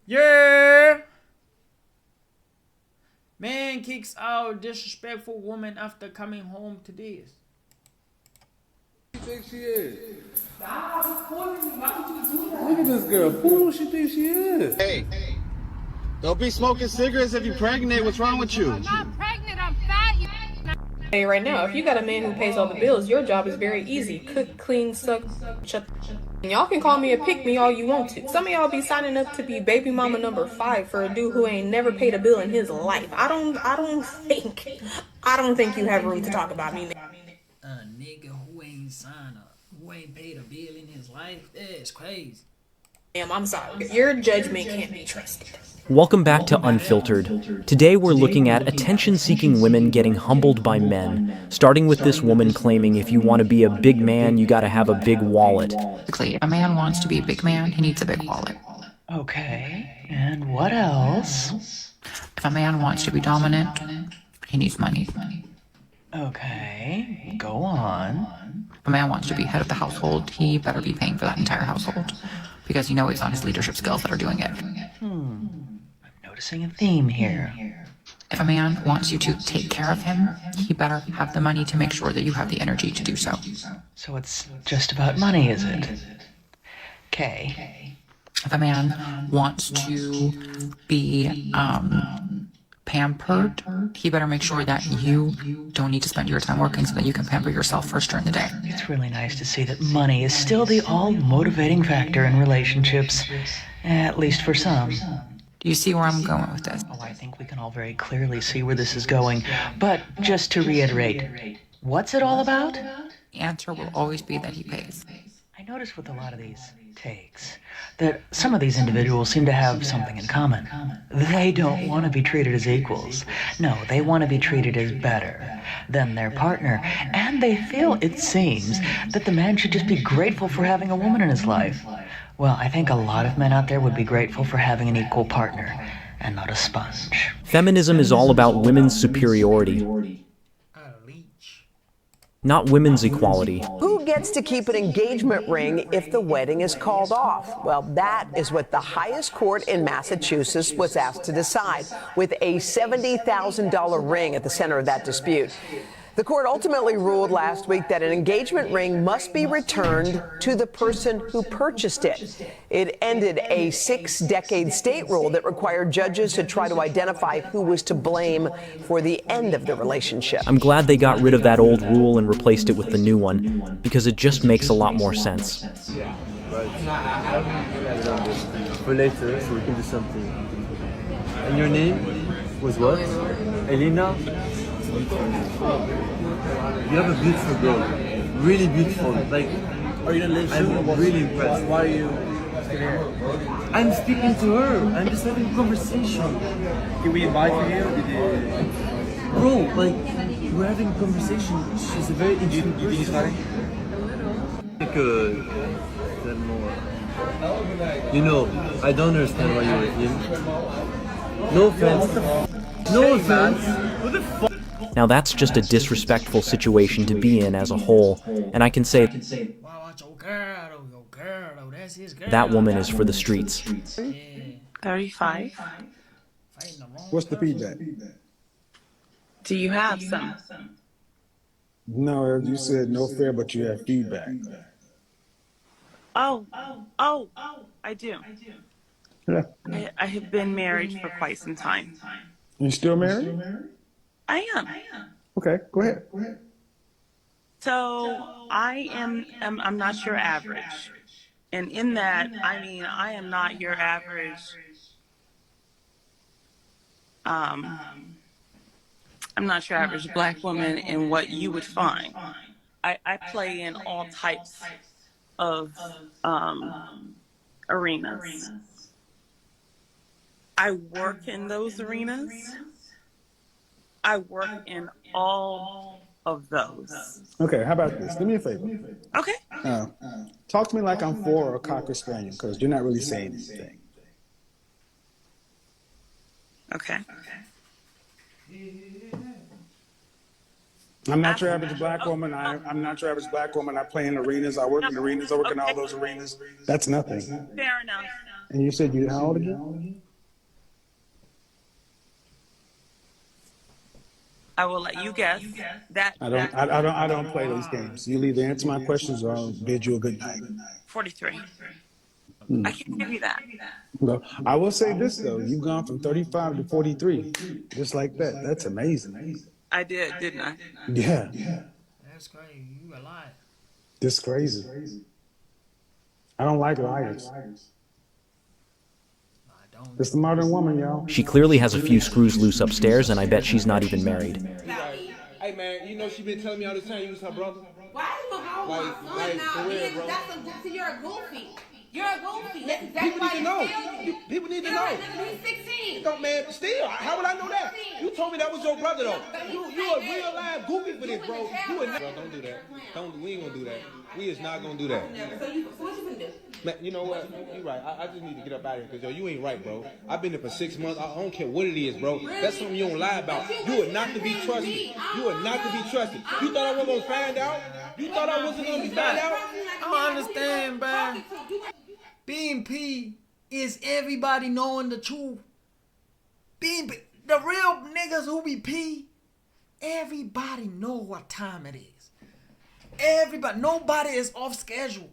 Yeah. Man kicks out disrespectful woman after coming home to this. Who she think she is? Look at this girl. Who does she think she is? Hey, don't be smoking cigarettes if you're pregnant. What's wrong with you? I'm not pregnant, I'm fat. Hey, right now, if you got a man who pays all the bills, your job is very easy. Cook, clean, suck, shut. And y'all can call me a pick me all you want to. Some of y'all be signing up to be baby mama number 5 for a dude who ain't never paid a bill in his life. I don't think you have room to talk about me. A nigga who ain't signed up, who ain't paid a bill in his life, that's crazy. Ma'am, I'm sorry. Your judgment can't be trusted. Welcome back to Unfiltered. Today we're looking at attention-seeking women getting humbled by men, starting with this woman claiming if you want to be a big man, you gotta have a big wallet. Basically, if a man wants to be a big man, he needs a big wallet. Okay, and what else? If a man wants to be dominant, he needs money. Okay, go on. If a man wants to be head of the household, he better be paying for that entire household. Because you know it's not his leadership skills that are doing it. I'm noticing a theme here. If a man wants you to take care of him, he better have the money to make sure that you have the energy to do so. So it's just about money, is it? Okay. If a man wants to be pampered, he better make sure that you don't need to spend your time working so that you can pamper yourself first during the day. It's really nice to see that money is still the all-motivating factor in relationships, at least for some. Do you see where I'm going with this? Oh, I think we can all very clearly see where this is going. But just to reiterate, what's it all about? The answer will always be that he pays. I notice with a lot of these takes that some of these individuals seem to have something in common. They don't want to be treated as equals. No, they want to be treated as better than their partner. And they feel, it seems, that the man should just be grateful for having a woman in his life. Well, I think a lot of men out there would be grateful for having an equal partner and not a sponge. Feminism is all about women's superiority, not women's equality. Who gets to keep an engagement ring if the wedding is called off? Well, that is what the highest court in Massachusetts was asked to decide, with a $70,000 ring at the center of that dispute. The court ultimately ruled last week that an engagement ring must be returned to the person who purchased it. It ended a 6-decade state rule that required judges to try to identify who was to blame for the end of the relationship. I'm glad they got rid of that old rule and replaced it with the new one, because it just makes a lot more sense. For later, so we can do something. And your name was what? Elena? You have a beautiful girl, really beautiful. Like, Are you gonna live soon? I'm really impressed. Why are you here? I'm speaking to her. I'm just having a conversation. Can we invite you here? Bro, like, we're having a conversation. She's a very interesting You think he's person. funny? You know, I don't understand why you're with him. No offense. No offense. What the fuck? Now that's just a disrespectful situation to be in as a whole, and I can say that woman is for the streets. 35. What's the feedback? Do you have some? No, you said no fair, but you have feedback. Oh, I do. Yeah. I have been married for quite some time. You still married? I am. Okay, go ahead. So I'm not your average. And in that, I mean, I am not your average, I'm not your average black woman in what you would find. I play in all types of arenas. I work in those arenas. I work in all of those. Okay, how about this? Do me a favor. Okay. Talk to me like I'm 4 or a Cocker Spaniel, because you're not really saying anything. Okay. I'm not your average black woman. I'm not your average black woman. I play in arenas. I work in arenas. I work in all those arenas. That's nothing. Fair enough. And you said you how old again? I will let you guess that. I don't play those games. You'll either answer my questions or I'll bid you a good night. 43. I can't give you that. Well, I will say this though, you've gone from 35 to 43, just like that. That's amazing. I did, didn't I? Yeah. That's crazy. You a lot. Just crazy. I don't like liars. It's the modern woman, y'all. She clearly has a few screws loose upstairs, and I bet she's not even married. Hey man, you know she been telling me all this time you was her brother. Why you gonna hold my son now? For real, bro. You're a goofy. You're a goofy. That's exactly People why need to know. People need to know. He's 16. No, man, still, how would I know that? You told me that was your brother, though. You a real live goofy for this, bro. You a bro, don't do that. We ain't gonna do that. We is not gonna do that. So what you gonna do? Man, you know what? You right. I just need to get up out of here because, yo, you ain't right, bro. I've been there for 6 months. I don't care what it is, bro. That's something you don't lie about. You are not to be trusted. You are not to be trusted. You thought I wasn't gonna find out? You thought I wasn't gonna find out? I don't understand, bro. Being P is everybody knowing the truth. Being P, the real niggas who be P, everybody know what time it is. Everybody, nobody is off schedule.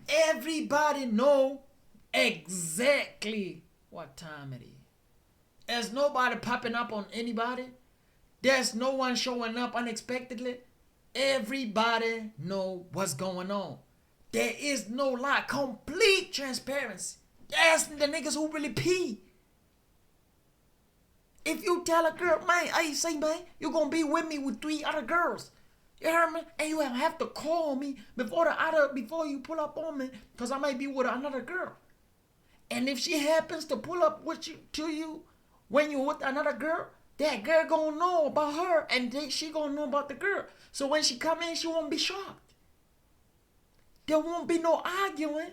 Everybody know exactly what time it is. There's nobody popping up on anybody. There's no one showing up unexpectedly. Everybody know what's going on. There is no lie. Complete transparency. That's the niggas who really pee. If you tell a girl, man, I say, man, you're gonna be with me with 3 other girls. You heard me? And you have to call me before you pull up on me, because I might be with another girl. And if she happens to pull up with you when you're with another girl, that girl gonna know about her, and she gonna know about the girl. So when she come in, she won't be shocked. There won't be no arguing.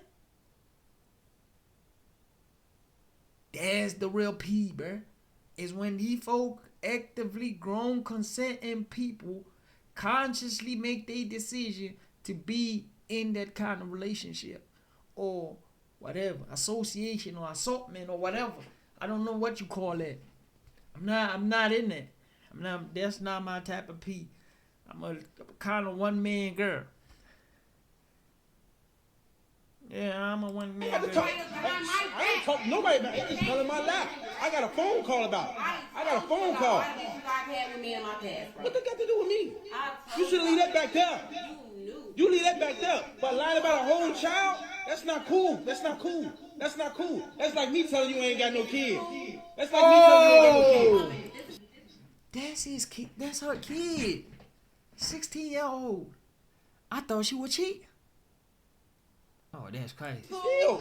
That's the real P, bruh. Is when these folk actively grown, consenting people consciously make their decision to be in that kind of relationship or whatever, association or assortment or whatever. I don't know what you call it. I'm not in it. That's not my type of P. I'm a kind of one-man girl. Yeah, I'm a one-man girl. I ain't talking to nobody about it. It's just fell in my lap. I got a phone call about it. I got a phone call. What that got to do with me? You should leave that back there. You leave that back there. But lying about a whole child, that's not cool. That's not cool. That's not cool. That's like me telling you ain't got no kid. That's like me telling you ain't got no kid. That's his kid. That's her kid. 16-year-old. I thought she would cheat. Oh, that's crazy.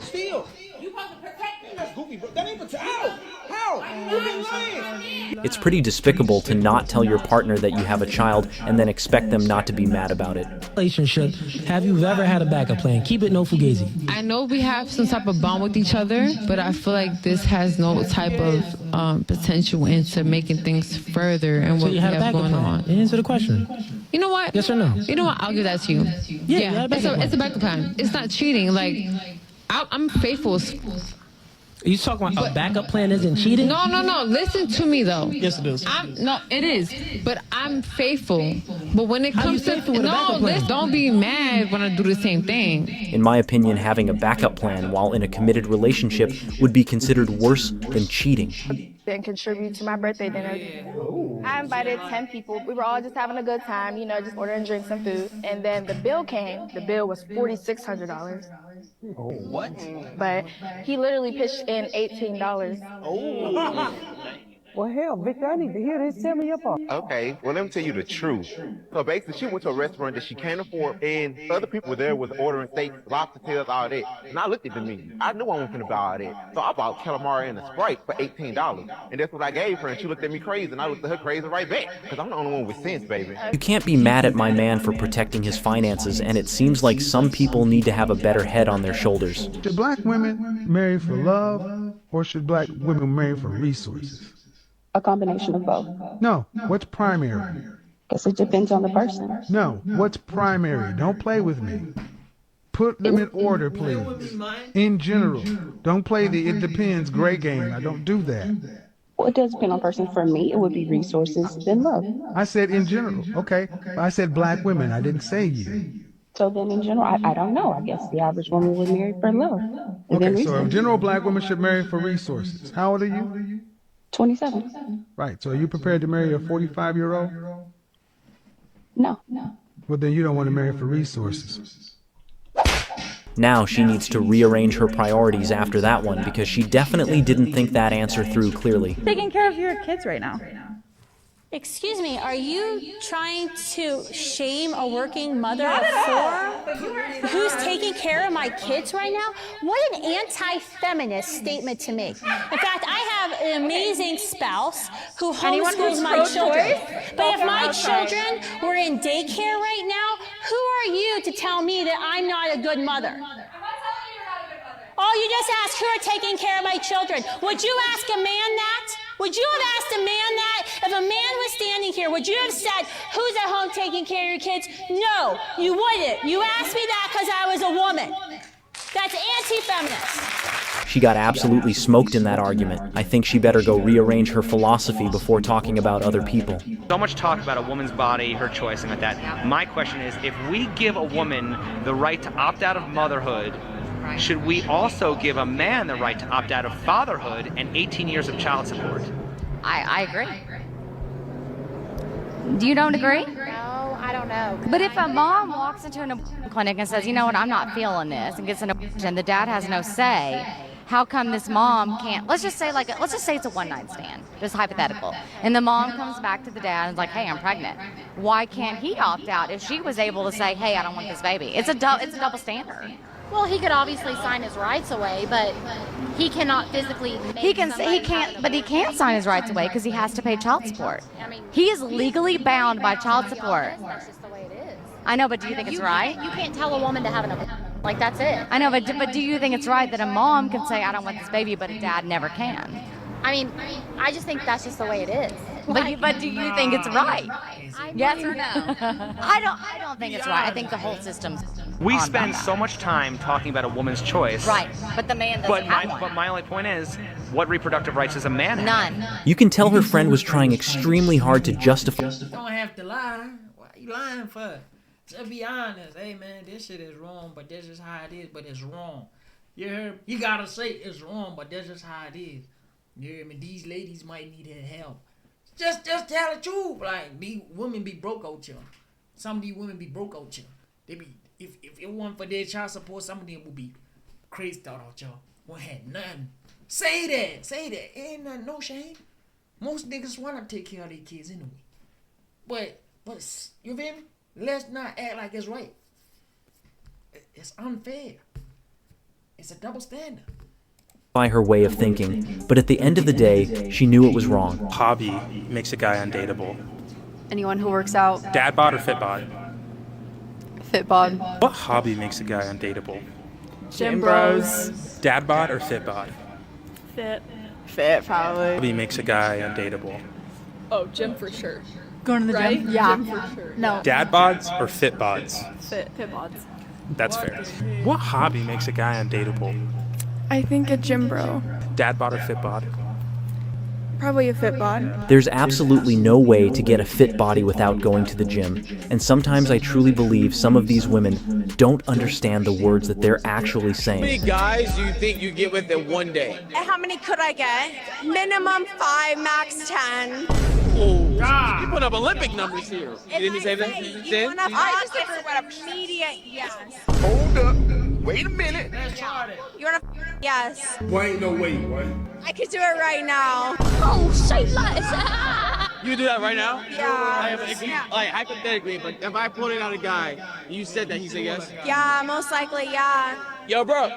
Still. You supposed to protect me. That's goofy, bro. That ain't protect. How? You've been lying. It's pretty despicable to not tell your partner that you have a child and then expect them not to be mad about it. Relationship, have you ever had a backup plan? Keep it no fugazi. I know we have some type of bond with each other, but I feel like this has no type of potential into making things further and what we have going on. Answer the question. You know what? Yes or no? You know what? I'll give that to you. Yeah, it's a backup plan. It's not cheating. Like, I'm faithful. Are you talking about a backup plan isn't cheating? No. Listen to me though. Yes, it is. No, it is. But I'm faithful. But when it comes to listen, don't be mad when I do the same thing. In my opinion, having a backup plan while in a committed relationship would be considered worse than cheating. Didn't contribute to my birthday dinner. I invited 10 people. We were all just having a good time, just ordering drinks and food. And then the bill came. The bill was $4,600. Oh, what? But he literally pitched in $18. Oh. Well, hell, Victor, I need to hear this. Tell me your part. Okay, well, let me tell you the truth. So basically, she went to a restaurant that she can't afford, and other people were there was ordering steak, lobster tails, all that. And I looked at the menu. I knew I wasn't going to buy all that. So I bought calamari and a Sprite for $18. And that's what I gave her, and she looked at me crazy, and I looked at her crazy right back. Because I'm the only one with sense, baby. You can't be mad at my man for protecting his finances, and it seems like some people need to have a better head on their shoulders. Should black women marry for love, or should black women marry for resources? A combination of both. No, what's primary? Guess it depends on the person. No, what's primary? Don't play with me. Put them in order, please. In general. Don't play the it depends gray game. I don't do that. Well, it does depend on person. For me, it would be resources, then love. I said in general. Okay. I said black women. I didn't say you. So then in general, I don't know. I guess the average woman would marry for love. Okay, so in general, black women should marry for resources. How old are you? 27. Right. So are you prepared to marry a 45-year-old? No. Well, then you don't want to marry for resources. Now she needs to rearrange her priorities after that one because she definitely didn't think that answer through clearly. Taking care of your kids right now. Excuse me, are you trying to shame a working mother of four who's taking care of my kids right now? What an anti-feminist statement to make. In fact, I have an amazing spouse who homeschools my children. But if my children were in daycare right now, who are you to tell me that I'm not a good mother? Oh, you just asked who are taking care of my children. Would you ask a man that? Would you have asked a man that? If a man was standing here, would you have said, who's at home taking care of your kids? No, you wouldn't. You asked me that because I was a woman. That's anti-feminist. She got absolutely smoked in that argument. I think she better go rearrange her philosophy before talking about other people. So much talk about a woman's body, her choice, and like that. My question is, if we give a woman the right to opt out of motherhood, should we also give a man the right to opt out of fatherhood and 18 years of child support? I agree. Do you don't agree? No, I don't know. But if a mom walks into an abortion clinic and says, you know what, I'm not feeling this, and gets an abortion, the dad has no say, how come this mom can't, let's just say it's a one-night stand, just hypothetical, and the mom comes back to the dad and is like, hey, I'm pregnant. Why can't he opt out if she was able to say, hey, I don't want this baby? It's a double standard. Well, he could obviously sign his rights away, but he cannot physically make he can't sign his rights away because he has to pay child support. He is legally bound by child support. That's just the way it is. I know, but do you think it's right? You can't tell a woman to have an abortion. Like, that's it. I know, but do you think it's right that a mom can say, I don't want this baby, but a dad never can? I mean, I just think that's just the way it is. But do you think it's right? Yes or no? I don't think it's right. I think the whole system's We spend so much time talking about a woman's choice. Right, but the man doesn't have one. But my only point is, what reproductive rights does a man have? None. You can tell her friend was trying extremely hard to justify. You don't have to lie. Why are you lying for? Just be honest. Hey, man, this shit is wrong, but this is how it is, but it's wrong. You heard? You gotta say it's wrong, but this is how it is. You hear me? These ladies might need help. Just tell the truth. Like, women be broke out here. Some of these women be broke out here. They be, if it weren't for their child support, some of them would be crazy out here. Won't have nothing. Say that. Ain't nothing, no shame. Most niggas wanna take care of their kids anyway. But you feel me? Let's not act like it's right. It's unfair. It's a double standard. By her way of thinking, but at the end of the day, she knew it was wrong. Hobby makes a guy undateable. Anyone who works out. Dad bod or fit bod? Fit bod. What hobby makes a guy undateable? Gym bros. Dad bod or fit bod? Fit. Fit, probably. Hobby makes a guy undateable. Oh, gym for sure. Going to the gym? Yeah. Gym for sure. No. Dad bods or fit bods? Fit bods. That's fair. What hobby makes a guy undateable? I think a gym bro. Dad bod or fit bod? Probably a fit bod. There's absolutely no way to get a fit body without going to the gym. And sometimes I truly believe some of these women don't understand the words that they're actually saying. How many guys do you think you get with in one day? How many could I get? Minimum 5, max 10. Oh, you put up Olympic numbers here. You didn't say that? I just prefer what a immediate yes. Hold up. Wait a minute. You want to yes? Boy, ain't no way, boy. I could do it right now. Oh, say less. You do that right now? Yeah. Hypothetically, but if I put it on a guy, you said that, he said yes? Yeah, most likely, yeah. Yo, bro.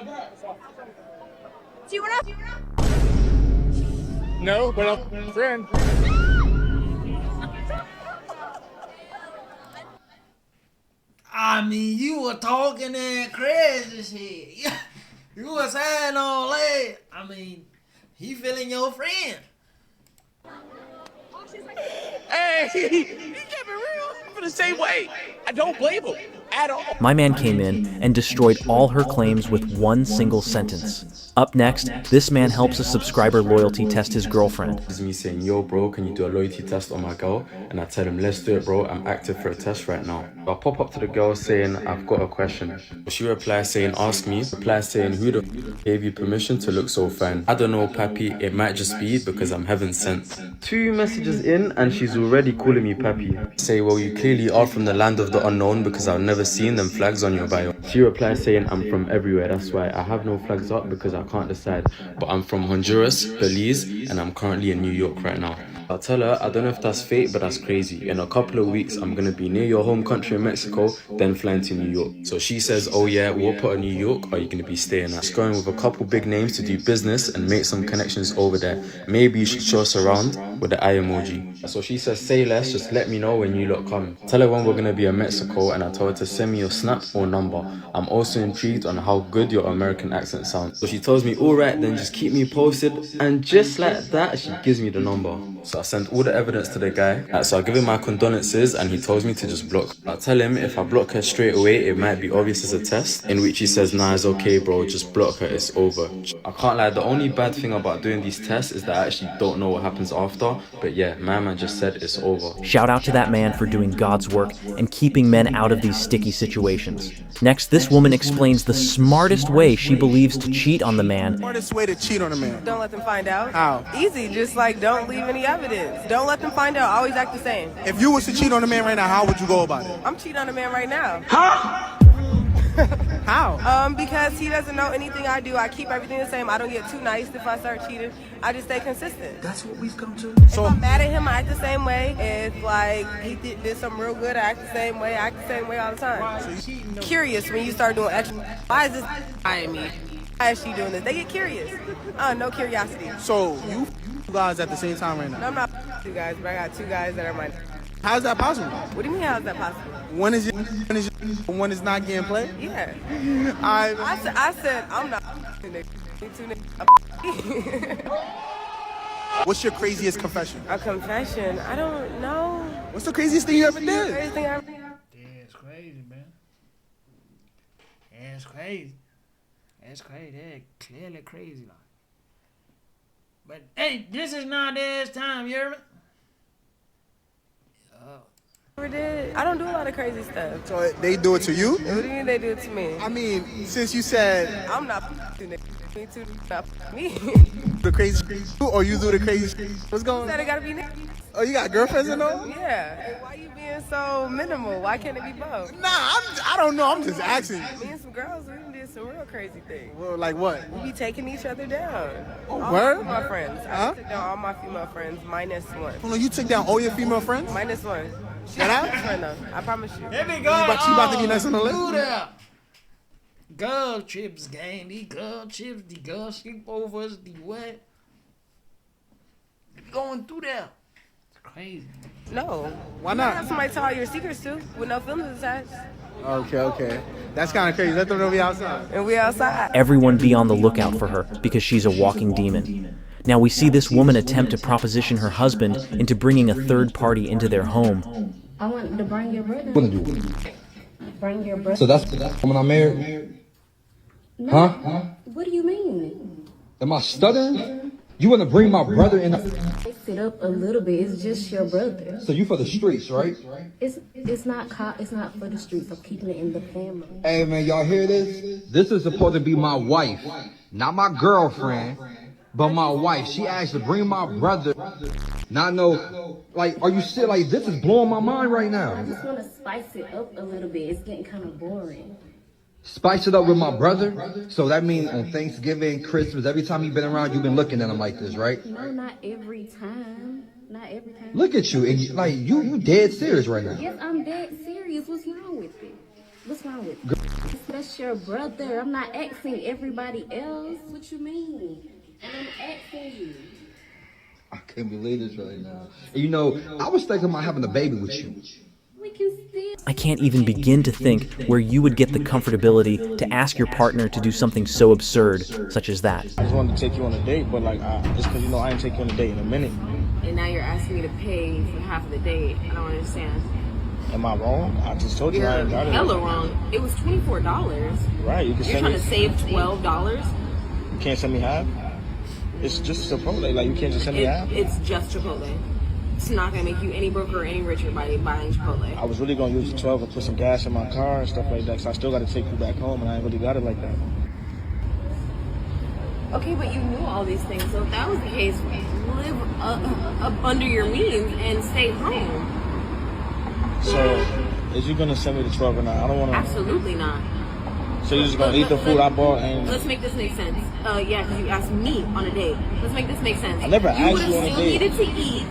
Do you want to? No, but I'm a friend. I mean, you were talking that crazy shit. You were saying all that. I mean, he feeling your friend. Hey, he kept it real for the same way. I don't blame him at all. My man came in and destroyed all her claims with one single sentence. Up next, this man helps a subscriber loyalty test his girlfriend. This is me saying, yo bro, can you do a loyalty test on my girl? And I tell him, let's do it bro, I'm active for a test right now. I pop up to the girl saying, I've got a question. She replies saying, ask me. Replies saying, who the f gave you permission to look so fine? I don't know, papi, it might just be because I'm heaven sent. 2 messages in and she's already calling me papi. Say, well, you clearly are from the land of the unknown because I've never seen them flags on your bio. She replies saying, I'm from everywhere, that's why I have no flags up because I can't decide. But I'm from Honduras, Belize, and I'm currently in New York right now. I'll tell her, I don't know if that's fate, but that's crazy. In a couple of weeks, I'm gonna be near your home country in Mexico, then flying to New York. So she says, oh yeah, what part of New York are you gonna be staying at? She's going with a couple big names to do business and make some connections over there. Maybe you should show us around with the eye emoji. So she says, say less, just let me know when you lot come. Tell her when we're gonna be in Mexico, and I told her to send me your snap or number. I'm also intrigued on how good your American accent sounds. So she tells me, alright, then just keep me posted. And just like that, she gives me the number. So I sent all the evidence to the guy. So I give him my condolences and he tells me to just block. I tell him if I block her straight away, it might be obvious as a test. In which he says, nah, it's okay bro, just block her, it's over. I can't lie, the only bad thing about doing these tests is that I actually don't know what happens after. But yeah, my man just said it's over. Shout out to that man for doing God's work and keeping men out of these sticky situations. Next, this woman explains the smartest way she believes to cheat on the man. Smartest way to cheat on a man. Don't let them find out. How? Easy, just like don't leave any evidence. Don't let them find out. Always act the same. If you was to cheat on a man right now, how would you go about it? I'm cheating on a man right now. Huh? How? Because he doesn't know anything I do. I keep everything the same. I don't get too nice if I start cheating. I just stay consistent. That's what we've come to. So if I'm mad at him, I act the same way. If like he did something real good, I act the same way. I act the same way all the time. So curious when you start doing extra. Why is this eyeing me? Why is she doing this? They get curious. No curiosity. So you guys at the same time right now? No, I'm not 2 guys, but I got 2 guys that are my. How's that possible? What do you mean how's that possible? One is not getting played? Yeah. I said I'm not 2 What's your craziest confession? A confession? I don't know. What's the craziest thing you ever did? Yeah, it's crazy, man. Yeah, it's crazy. It's crazy. They're clearly crazy. Like. But hey, this is not this time, you hear me? I don't do a lot of crazy stuff. So they do it to you? What do you mean they do it to me? I mean, since you said I'm not me. The crazy or you do the crazy? What's going on? Said it gotta be Oh, you got girlfriends and all? Yeah. Why you being so minimal? Why can't it be both? Nah, I don't know. I'm just asking. Me and some girls, we done did some real crazy things. Well, like what? We be taking each other down. Oh, word? All my friends. I took down all my female friends minus 1. Hold on, you took down all your female friends? Minus 1. Shut up. Friend though. I promise you. Here we go. You about to be nice on the list? Girl trips, gang. These girl trips, the girl sleepovers, the what? Going through there. It's crazy. No. Why not? Have somebody tell all your secrets too, with no feelings attached. Okay. That's kind of crazy. Let them know we outside. And we outside. Everyone be on the lookout for her because she's a walking demon. Now we see this woman attempt to proposition her husband into bringing a third party into their home. I want to bring your brother. What do you? Bring your brother. So that's when I'm married? No. Huh? What do you mean? Am I stuttering? You want to bring my brother in? Fix it up a little bit. It's just your brother. So you for the streets, right? It's not for the streets. I'm keeping it in the family. Hey man, y'all hear this? This is supposed to be my wife, not my girlfriend, but my wife. She asked to bring my brother. Now I know, like, are you still like this is blowing my mind right now? I just want to spice it up a little bit. It's getting kind of boring. Spice it up with my brother? So that means on Thanksgiving, Christmas, every time you've been around, you've been looking at him like this, right? No, not every time. Not every time. Look at you, and like you dead serious right now. Yes, I'm dead serious. What's wrong with it? What's wrong with it? That's your brother. I'm not asking everybody else. What you mean? I'm asking you. I can't believe this right now. And you know, I was thinking about having a baby with you. We can still. I can't even begin to think where you would get the comfortability to ask your partner to do something so absurd, such as that. I just wanted to take you on a date, but like, just because I didn't take you on a date in a minute. And now you're asking me to pay for half of the date. I don't understand. Am I wrong? I just told you I ain't got it. Hella wrong. It was $24. Right, you can You're send trying me. to save $12? You can't send me half? It's just Chipotle. Like, you can't just send me half? It's just Chipotle. It's not gonna make you any broker or any richer by buying Chipotle. I was really gonna use the 12 and put some gas in my car and stuff like that, so I still gotta take you back home, and I ain't really got it like that. Okay, but you knew all these things, so if that was the case, live up under your means and stay home. So, is you gonna send me the 12 or not? I don't wanna... Absolutely not. So you're just gonna eat the food I bought and... Let's make this make sense. Yeah, because you asked me on a date. Let's make this make sense. I never asked you on a date. You would have still needed to eat.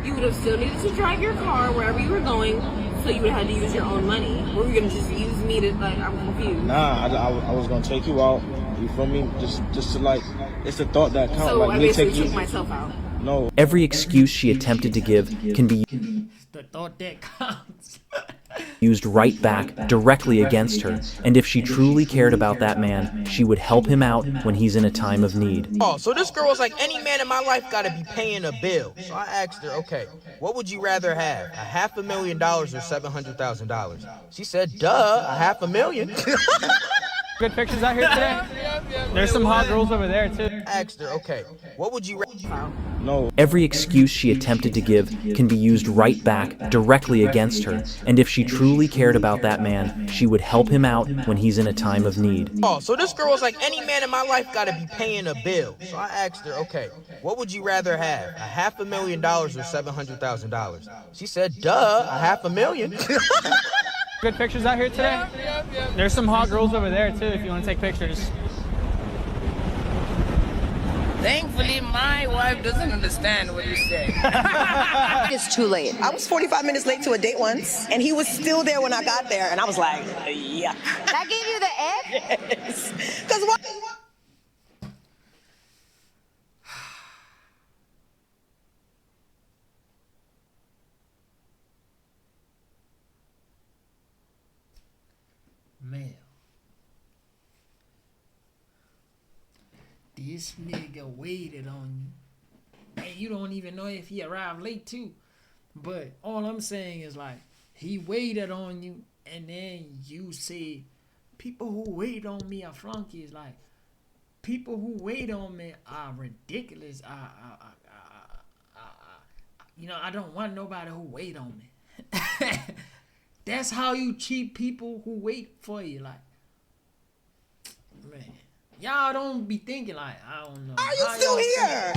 You would have still needed to drive your car wherever you were going, so you would have had to use your own money. Or were you gonna just use me to, like, I'm confused. Nah, I was gonna take you out. You feel me? Just to, like, it's the thought that counts. So like, I me basically take you... took myself out. No. Every excuse she attempted to give can be The thought that counts. used right back directly against her, and if she truly cared about that man, she would help him out when he's in a time of need. Oh, so this girl was like, any man in my life gotta be paying a bill. So I asked her, okay, what would you rather have, $500,000 or $700,000? She said, duh, $500,000. Good pictures out here today? There's some hot girls over there too. I asked her, okay, what would you rather? No. Every excuse she attempted to give can be used right back directly against her, and if she truly cared about that man, she would help him out when he's in a time of need. Oh, so this girl was like, any man in my life gotta be paying a bill. So I asked her, okay, what would you rather have, $500,000 or $700,000? She said, duh, $500,000. Good pictures out here today? There's some hot girls over there too if you want to take pictures. Thankfully, my wife doesn't understand what you say. It's too late. I was 45 minutes late to a date once, and he was still there when I got there, and I was like, yuck. That gave you the ick? Yes. Because what? Man. This nigga waited on you. And you don't even know if he arrived late too. But all I'm saying is like, he waited on you and then you say, people who wait on me are flunkies. Like, people who wait on me are ridiculous. You know, I don't want nobody who wait on me. That's how you treat people who wait for you. Like, man, y'all don't be thinking like, I don't know. Are you still here?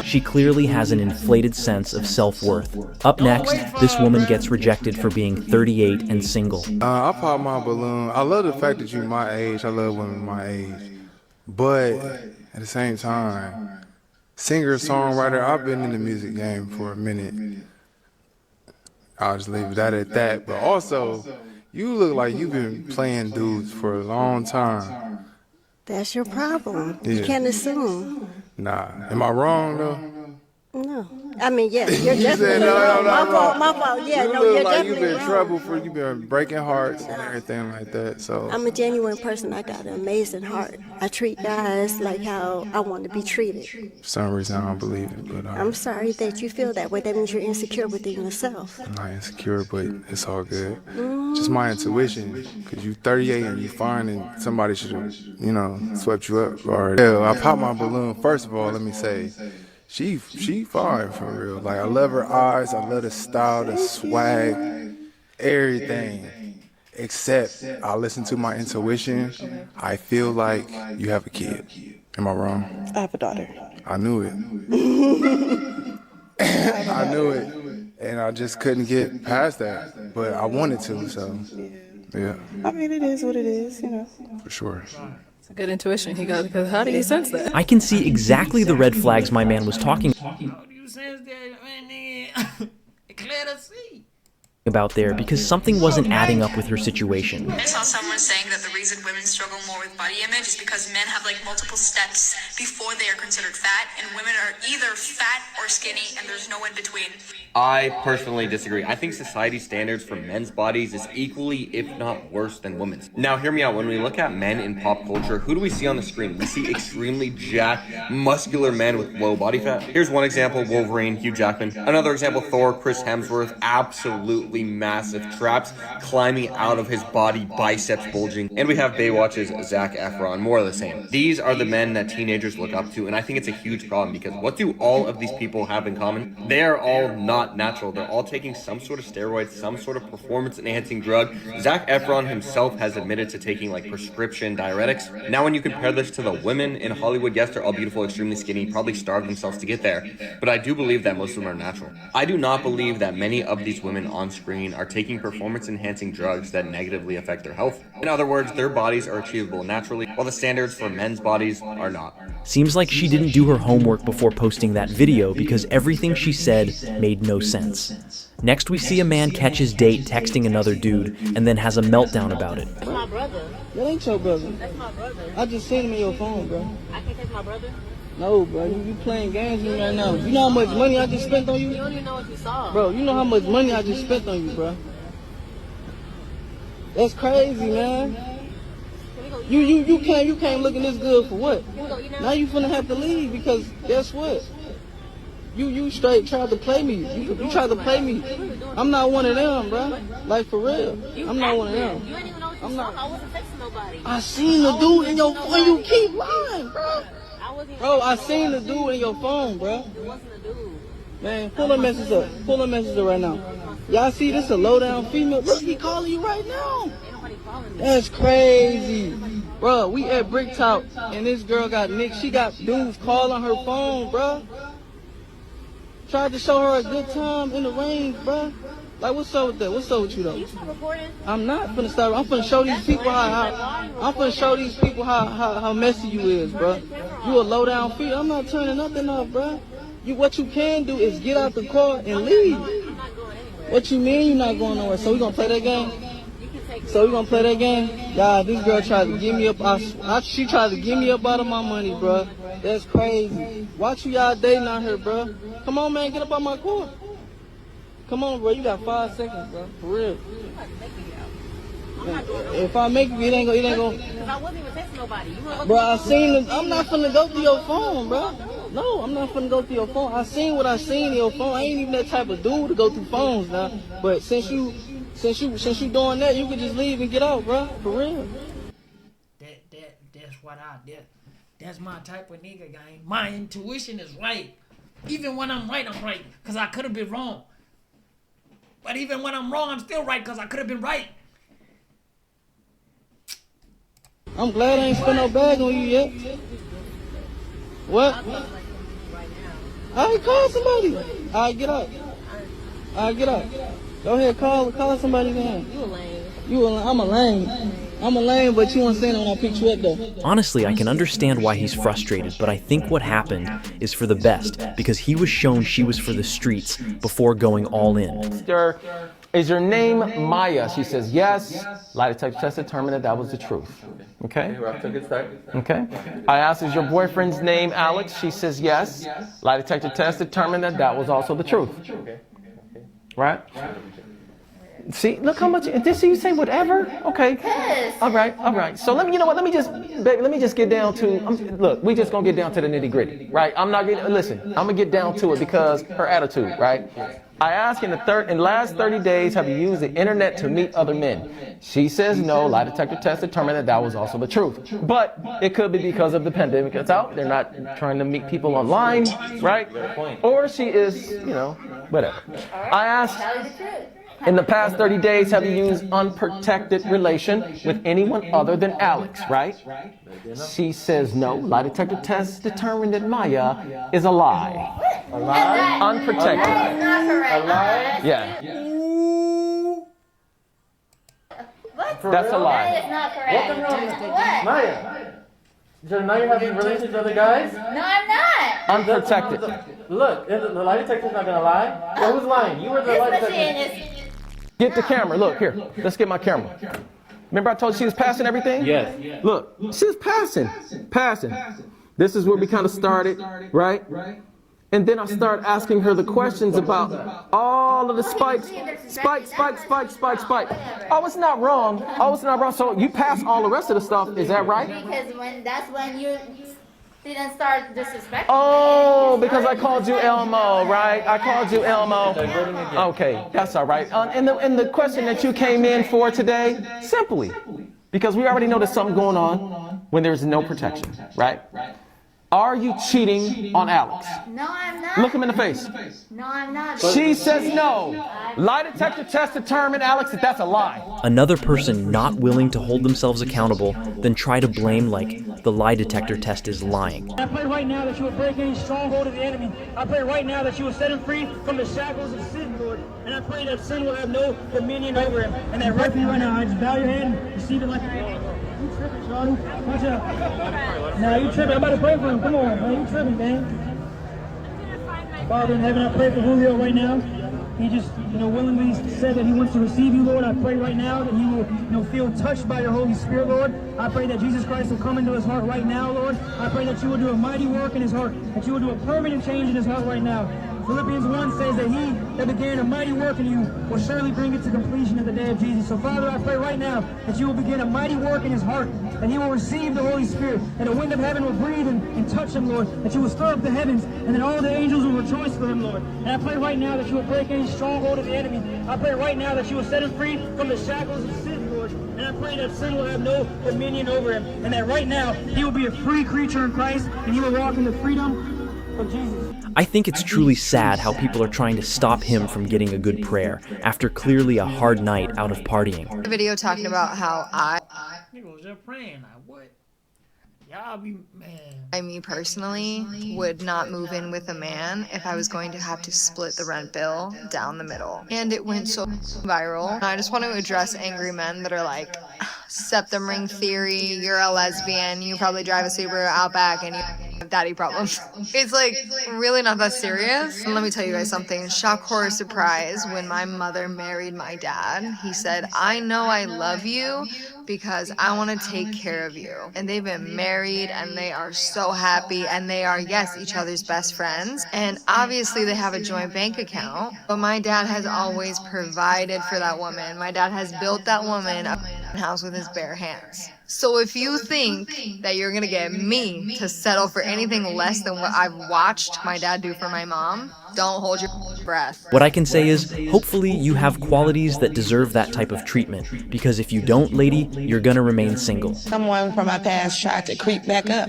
She clearly has an inflated sense of self-worth. Up next, this woman gets rejected for being 38 and single. I pop my balloon. I love the fact that you're my age. I love women my age. But at the same time, singer, songwriter, I've been in the music game for a minute. I'll just leave that at that. But also, you look like you've been playing dudes for a long time. That's your problem. Yeah. You can't assume. Nah. Am I wrong, though? No. I mean, yes, you're You definitely said no, wrong. no, no, My fault. Yeah, you no, look you're like definitely you've been in wrong. trouble for, you've been breaking hearts and everything like that, so. I'm a genuine person. I got an amazing heart. I treat guys like how I want to be treated. For some reason, I don't believe it, but I'm sorry that you feel that way. That means you're insecure within yourself. I'm not insecure, but it's all good. Just my intuition, because you 38 and you fine and somebody should have, you know, swept you up already. Yeah, I popped my balloon. First of all, let me say, she fine for real. Like, I love her eyes, I love the style, the swag, everything. Except I listen to my intuition. I feel like you have a kid. Am I wrong? I have a daughter. I knew it. I knew it. And I just couldn't get past that. But I wanted to, so yeah. I mean, it is what it is, you know. For sure. It's a good intuition he got, because how do you sense that? I can see exactly the red flags my man was talking How do you sense that, man, nigga? Clear to see. about there because something wasn't adding up with her situation. I saw someone saying that the reason women struggle more with body image image is because men have like multiple steps before they are considered fat, and women are either fat or skinny, and there's no in between. I personally disagree. I think society's standards for men's bodies is equally, if not worse, than women's. Now, hear me out. When we look at men in pop culture, who do we see on the screen? We see extremely jacked, muscular men with low body fat. Here's one example, Wolverine, Hugh Jackman. Another example, Thor, Chris Hemsworth, absolutely massive traps climbing out of his body, biceps bulging. And we have Baywatch's Zac Efron, more of the same. These are the men that teenagers look up to, and I think it's a huge problem because what do all of these people have in common? They are all not natural. They're all taking some sort of steroids, some sort of performance-enhancing drug. Zac Efron himself has admitted to taking like prescription diuretics. Now when you compare this to the women in Hollywood, yes, they're all beautiful, extremely skinny, probably starved themselves to get there, but I do believe that most of them are natural. I do not believe that many of these women on screen are taking performance-enhancing drugs that negatively affect their health. In other words, their bodies are achievable naturally, while the standards for men's bodies are not. Seems like she didn't do her homework before posting that video because everything she said made no sense. Next, we see a man catch his date texting another dude and then has a meltdown about it. That's my brother. That ain't your brother. That's my brother. I just seen him in your phone, bro. I can't take my brother? No, bro. You playing games with me right now. You know how much money I just spent on you? You don't even know what you saw. Bro, you know how much money I just spent on you, bro. That's crazy, man. You can't looking this good for what? Now you finna have to leave because guess what? You straight tried to play me. You tried to play me. I'm not one of them, bro. Like for real. I'm not one of them. You ain't even know what you saw. I wasn't texting nobody. I seen the dude in your phone. You keep lying, bro. Bro, I seen the dude in your phone, bro. It wasn't a dude. Man, pull the message up. Pull the message up right now. Y'all see this a low down female? Look, he calling you right now. That's crazy. Bro, we at Brick Talk and this girl got nicked. She got dudes calling her phone, bro. Tried to show her a good time in the rain, bro. Like, what's up with that? What's up with you though? You still recording? I'm not finna stop. I'm finna show these people how messy you is, bro. You a low down feet. I'm not turning nothing off, bro. What you can do is get out the car and leave. What you mean you're not going nowhere? So we gonna play that game? So we gonna play that game? God, this girl tried to give me up. She tried to give me up out of my money, bro. That's crazy. Watch who y'all dating out here, bro. Come on, man, get up on my court. Come on, bro. You got 5 seconds, bro. For real. If I make you, it ain't gonna. Because I wasn't even texting nobody. You wanna go bro, I seen it. I'm not finna go through your phone, bro. No, I'm not finna go through your phone. I seen what I seen in your phone. I ain't even that type of dude to go through phones now. But since you doing that, you can just leave and get out, bro. For real. That's what I did. That's my type of nigga, gang. My intuition is right. Even when I'm right, I'm right. Because I could have been wrong. But even when I'm wrong, I'm still right because I could have been right. I'm glad I ain't spent no bag on you yet. What? I call somebody. I get up. Go ahead, call somebody then. You a lame. I'm a lame. I'm a lame, but you weren't saying it when I picked you up though. Honestly, I can understand why he's frustrated, but I think what happened is for the best because he was shown she was for the streets before going all in. Is your name Maya? She says yes. Lie detector test determined that was the truth. Okay? We're off to a good start. Okay. I asked, is your boyfriend's name Alex? She says yes. Lie detector test determined that was also the truth. Right? See, look how much. Did you say whatever? Okay. All right. So let me just get down to. Look, we just gonna get down to the nitty gritty, right? I'm gonna get down to it because her attitude, right? I asked in the last 30 days, have you used the internet to meet other men? She says no. Lie detector test determined that was also the truth. But it could be because of the pandemic that's out. They're not trying to meet people online, right? Or she is, whatever. I asked. In the past 30 days, have you used unprotected relation with anyone other than Alex, right? She says no. Lie detector test determined that Maya is a lie. A lie? Unprotected. That is not correct. A lie? Yeah. What? That's a lie. That is not correct. What? Maya. So now you're having relations with other guys? No, I'm not. Unprotected. Look, the lie detector's not gonna lie. Who's lying? You were the lie detector. Get the camera. Look, here. Let's get my camera. Remember I told you she was passing everything? Yes. Look, she was passing. This is where we kind of started, right? And then I start asking her the questions about all of the spikes. Oh, it's not wrong. So you pass all the rest of the stuff, is that right? Because that's when you didn't start disrespecting. Oh, because I called you Elmo, right? I called you Elmo. Okay, that's all right. And the question that you came in for today, simply, because we already know there's something going on when there's no protection, right? Are you cheating on Alex? No, I'm not. Look him in the face. No, I'm not. She says no. Lie detector test determined, Alex, that that's a lie. Another person not willing to hold themselves accountable, then try to blame like the lie detector test is lying. I pray right now that you will break any stronghold of the enemy. I pray right now that you will set him free from the shackles of sin, Lord. And I pray that sin will have no dominion over him. And that right now, I just bow your head and receive it like a... You tripping, Johnny. Watch out. Nah, you tripping. I'm about to pray for him. Come on, man. You tripping, man. Father in heaven, I pray for Julio right now. He just, willingly said that he wants to receive you, Lord. I pray right now that he will, feel touched by your Holy Spirit, Lord. I pray that Jesus Christ will come into his heart right now, Lord. I pray that you will do a mighty work in his heart, that you will do a permanent change in his heart right now. Philippians 1 says that he that began a mighty work in you will surely bring it to completion at the day of Jesus. So Father, I pray right now that you will begin a mighty work in his heart, that he will receive the Holy Spirit, and the wind of heaven will breathe and touch him, Lord, that you will stir up the heavens, and then all the angels will rejoice for him, Lord. And I pray right now that you will break any stronghold of the enemy. I pray right now that you will set him free from the shackles of sin, Lord. And I pray that sin will have no dominion over him, and that right now he will be a free creature in Christ, and he will walk in the freedom of Jesus. I think it's truly sad how people are trying to stop him from getting a good prayer after clearly a hard night out of partying. A video talking about how Nigga was just praying. Like, what? Y'all be, man. me personally would not move in with a man if I was going to have to split the rent bill down the middle. And it went so viral. I just want to address angry men that are like, septum ring theory, you're a lesbian, you probably drive a Subaru Outback, and you have daddy problems. It's like really not that serious. And let me tell you guys something. Shock, horror, surprise. When my mother married my dad, he said, I know I love you because I want to take care of you. And they've been married and they are so happy, and they are, yes, each other's best friends. And obviously they have a joint bank account, but my dad has always provided for that woman. My dad has built that woman a house with his bare hands. So if you think that you're gonna get me to settle for anything less than what I've watched my dad do for my mom, don't hold your breath. What I can say is, hopefully you have qualities that deserve that type of treatment, because if you don't, lady, you're gonna remain single. Someone from my past tried to creep back up.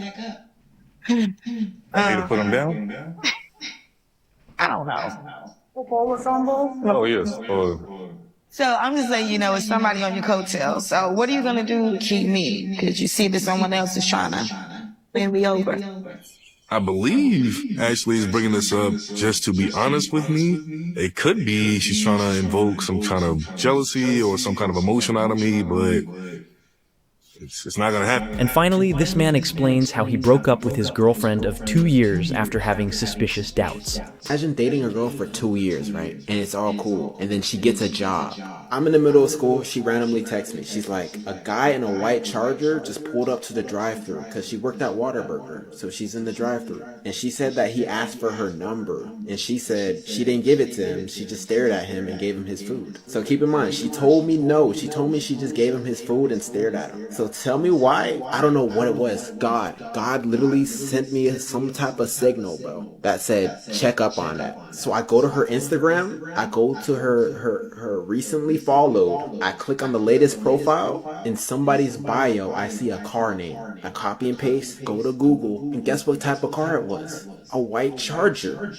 I need to put him down? I don't know. Oh, yes. So I'm just letting you know it's somebody on your coattail. So what are you going to do to keep me? Because you see that someone else is trying to win me over. I believe Ashley is bringing this up just to be honest with me. It could be she's trying to invoke some kind of jealousy or some kind of emotion out of me, but it's not gonna happen. And finally, this man explains how he broke up with his girlfriend of 2 years after having suspicious doubts. Imagine dating a girl for 2 years, right? And it's all cool. And then she gets a job. I'm in the middle of school. She randomly texts me. She's like, a guy in a white Charger just pulled up to the drive-thru because she worked at Whataburger. So she's in the drive-thru. And she said that he asked for her number. And she said she didn't give it to him. She just stared at him and gave him his food. So keep in mind, she told me no. She told me she just gave him his food and stared at him. So tell me why. I don't know what it was. God literally sent me some type of signal, bro, that said check up on that. So I go to her Instagram, I go to her recently followed, I click on the latest profile. In somebody's bio I see a car name. I copy and paste, go to Google, and guess what type of car it was? A white Charger.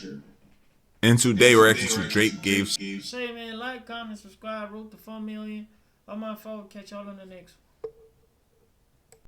And today we're actually to Drake gave. Say, man, like, comment, subscribe, root to 4 million. On my phone, catch y'all on the next one.